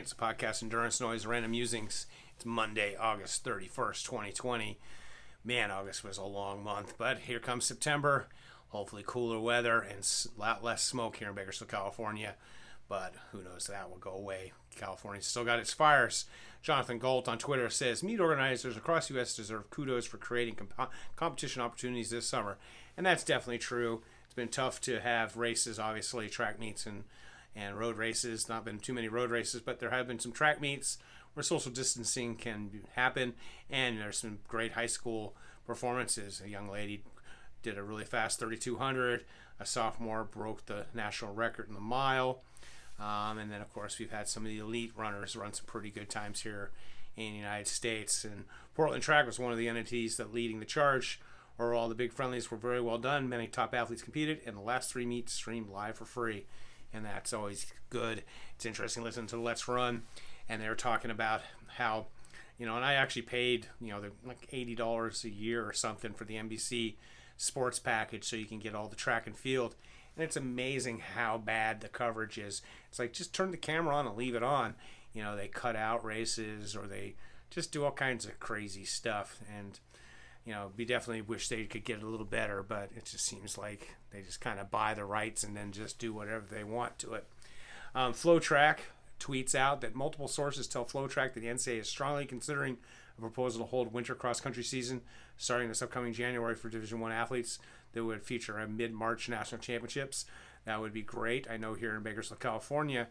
It's a podcast, Endurance Noise, Random Musings. It's Monday, August 31st, 2020. Man, August was a long month, but here comes September. Hopefully cooler weather and a lot less smoke here in Bakersfield, California. But who knows, that will go away. California's still got its fires. Jonathan Galt on Twitter says, meet organizers across the U.S. deserve kudos for creating competition opportunities this summer. And that's definitely true. It's been tough to have races, obviously, track meets and road races. Not been too many road races, but there have been some track meets where social distancing can happen, and there's some great high school performances. A young lady did a really fast 3,200. A sophomore broke the national record in the mile. And then, of course, we've had some of the elite runners run some pretty good times here in the United States. And Portland Track was one of the entities that leading the charge. Overall, the big friendlies were very well done. Many top athletes competed, and the last three meets streamed live for free. And that's always good. It's interesting listening to Let's Run, and they were talking about how, and I actually paid, like $80 a year or something for the NBC sports package so you can get all the track and field. And it's amazing how bad the coverage is. It's like, just turn the camera on and leave it on. They cut out races, or they just do all kinds of crazy stuff. And, we definitely wish they could get it a little better, but it just seems like they just kind of buy the rights and then just do whatever they want to it. FlowTrack tweets out that multiple sources tell FlowTrack that the NCAA is strongly considering a proposal to hold winter cross-country season starting this upcoming January for Division I athletes that would feature a mid-March national championships. That would be great. I know here in Bakersfield, California,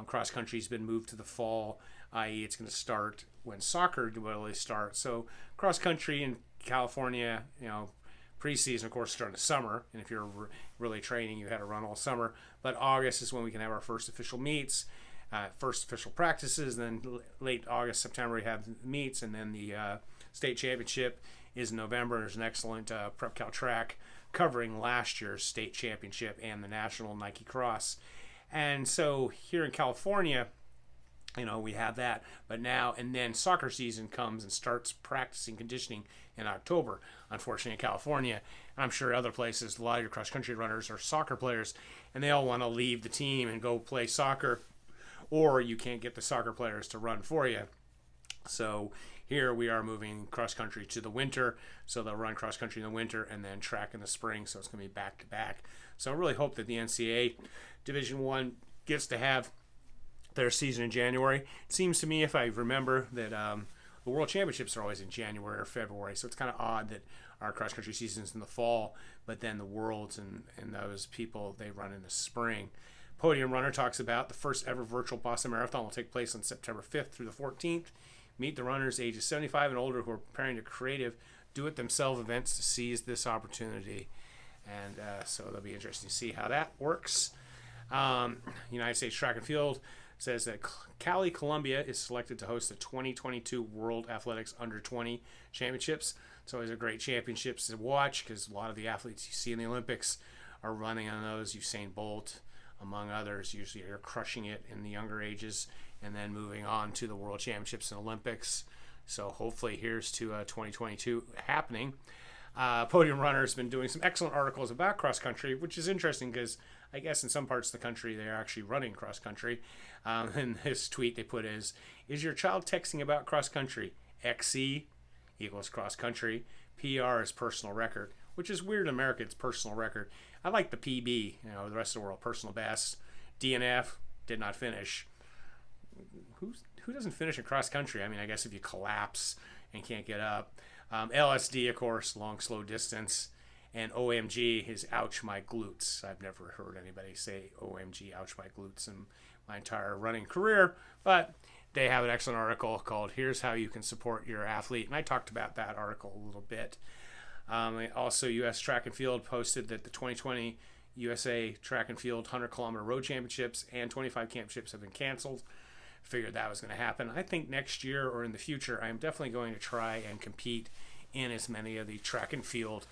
cross-country's been moved to the fall, i.e. it's going to start when soccer will start. So cross-country in California, preseason, of course, starting the summer, and if you're really training, you had to run all summer. But August is when we can have our first official meets, first official practices. Then late August, September, we have meets, and then the state championship is in November. There's an excellent Prep Cal track covering last year's state championship and the national Nike Cross. And so here in California, we have that, but now and then soccer season comes and starts practicing conditioning in October. Unfortunately, in California, I'm sure other places, a lot of your cross-country runners are soccer players, and they all want to leave the team and go play soccer, or you can't get the soccer players to run for you. So here we are moving cross-country to the winter, so they'll run cross-country in the winter and then track in the spring, so it's going to be back-to-back. So I really hope that the NCAA Division I gets to have their season in January. It seems to me, if I remember, that the World Championships are always in January or February, so it's kind of odd that our cross-country season's in the fall, but then the Worlds and those people, they run in the spring. Podium Runner talks about the first ever virtual Boston Marathon will take place on September 5th through the 14th. Meet the runners ages 75 and older who are preparing to creative do-it-themselves events to seize this opportunity. And so it'll be interesting to see how that works. United States Track and Field says that Cali, Colombia is selected to host the 2022 World Athletics Under-20 Championships. It's always a great championships to watch because a lot of the athletes you see in the Olympics are running on those. Usain Bolt, among others, usually are crushing it in the younger ages and then moving on to the World Championships and Olympics. So hopefully here's to 2022 happening. Podium Runner has been doing some excellent articles about cross-country, which is interesting because I guess in some parts of the country they're actually running cross-country. And his tweet they put is your child texting about cross-country? XC equals cross-country. PR is personal record, which is weird in America, it's personal record. I like the PB, the rest of the world, personal best. DNF, did not finish. Who doesn't finish in cross-country? I mean, I guess if you collapse and can't get up. LSD, of course, long, slow distance. And OMG is ouch my glutes. I've never heard anybody say OMG, ouch my glutes in my entire running career. But they have an excellent article called Here's How You Can Support Your Athlete. And I talked about that article a little bit. Also, U.S. Track and Field posted that the 2020 USA Track and Field 100-kilometer road championships and 25 championships have been canceled. Figured that was going to happen. I think next year or in the future, I am definitely going to try and compete in as many of the track and field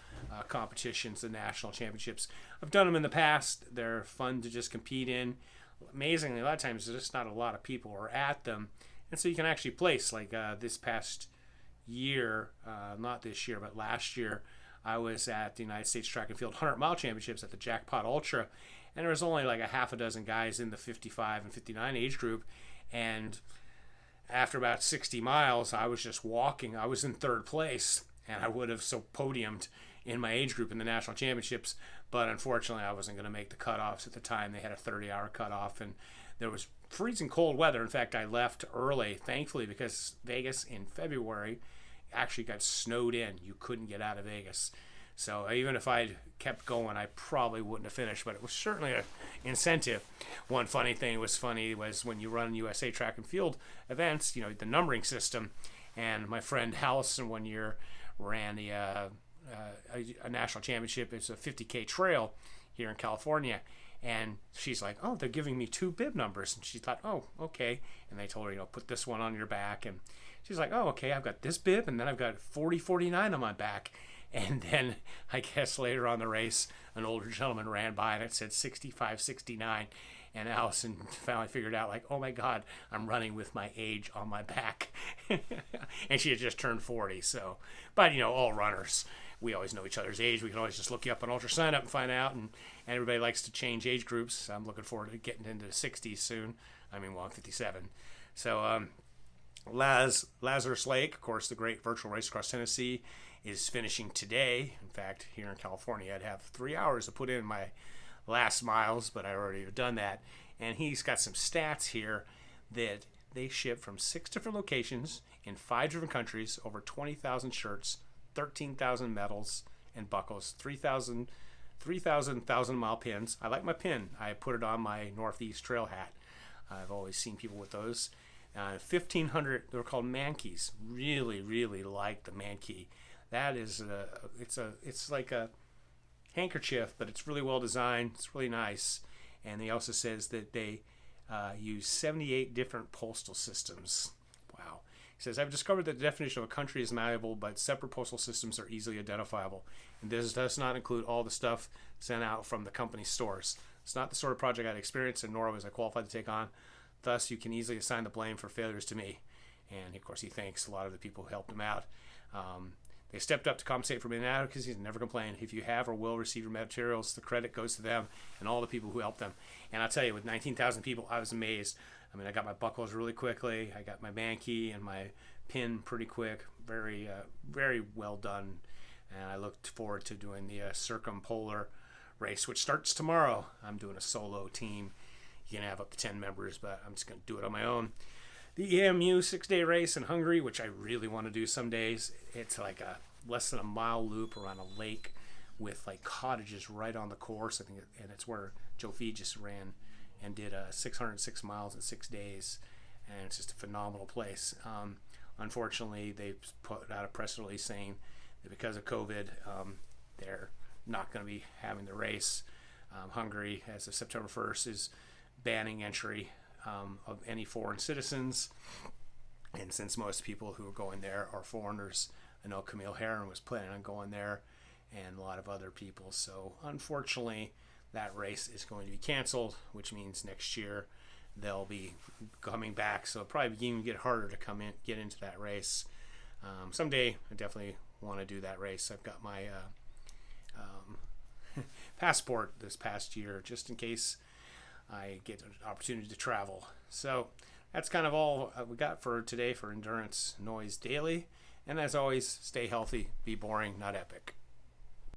competitions, the national championships. I've done them in the past. They're fun to just compete in. Amazingly, a lot of times there's just not a lot of people are at them. And so you can actually place, like this past year, not this year, but last year, I was at the United States Track and Field 100-mile championships at the Jackpot Ultra, and there was only like a half a dozen guys in the 55 and 59 age group. And after about 60 miles, I was just walking. I was in third place, and I would have so podiumed in my age group in the national championships, but unfortunately I wasn't going to make the cutoffs at the time. They had a 30-hour cutoff, and there was freezing cold weather. In fact, I left early, thankfully, because Vegas in February actually got snowed in. You couldn't get out of Vegas. So even if I'd kept going, I probably wouldn't have finished, but it was certainly an incentive. One funny thing was when you run USA track and field events, the numbering system, and my friend Allison one year ran a national championship. It's a 50K trail here in California, and she's like, oh, they're giving me 2 bib numbers, and she thought, oh, okay, and they told her, put this one on your back, and she's like, oh, okay, I've got this bib, and then I've got 40-49 on my back. And then I guess later on the race, an older gentleman ran by and it said 65-69. And Allison finally figured out, like, oh my God, I'm running with my age on my back. And she had just turned 40. So, but all runners, we always know each other's age. We can always just look you up on Ultra Sign Up and find out. And everybody likes to change age groups. I'm looking forward to getting into the 60s soon. I'm 57. So, Lazarus Lake, of course, the great virtual race across Tennessee, is finishing today. In fact, here in California, I'd have 3 hours to put in my last miles, but I already have done that. And he's got some stats here that they ship from 6 different locations in 5 different countries, over 20,000 shirts, 13,000 medals and buckles, 3,000 1,000-mile pins. I like my pin. I put it on my Northeast Trail hat. I've always seen people with those. 1,500, they're called mankies. Really, really like the mankey. That is, it's like a handkerchief, but it's really well designed. It's really nice. And he also says that they use 78 different postal systems. Wow. He says, I've discovered that the definition of a country is malleable, but separate postal systems are easily identifiable. And this does not include all the stuff sent out from the company stores. It's not the sort of project I'd experienced, and nor was I qualified to take on. Thus, you can easily assign the blame for failures to me. And, of course, he thanks a lot of the people who helped him out. They stepped up to compensate for being inadequacies and never complained. If you have or will receive your materials, the credit goes to them and all the people who helped them. And I'll tell you, with 19,000 people, I was amazed. I mean, I got my buckles really quickly. I got my mankey and my pin pretty quick. Very, very well done. And I looked forward to doing the circumpolar race, which starts tomorrow. I'm doing a solo team. You can have up to 10 members, but I'm just going to do it on my own. The EMU 6-day race in Hungary, which I really want to do some days. It's like a less than a mile loop around a lake with like cottages right on the course. I think, and it's where Joe Fee just ran and did 606 miles in 6 days, and it's just a phenomenal place. Unfortunately, they put out a press release saying that because of COVID, they're not going to be having the race. Hungary, as of September 1st, is banning entry of any foreign citizens, and since most people who are going there are foreigners, I know Camille Herron was planning on going there and a lot of other people, so unfortunately that race is going to be canceled, which means next year they'll be coming back, so it'll probably even get harder to get into that race. Someday I definitely want to do that race. I've got my passport this past year just in case I get an opportunity to travel. So that's kind of all we got for today for Endurance Noise Daily. And as always, stay healthy, be boring, not epic.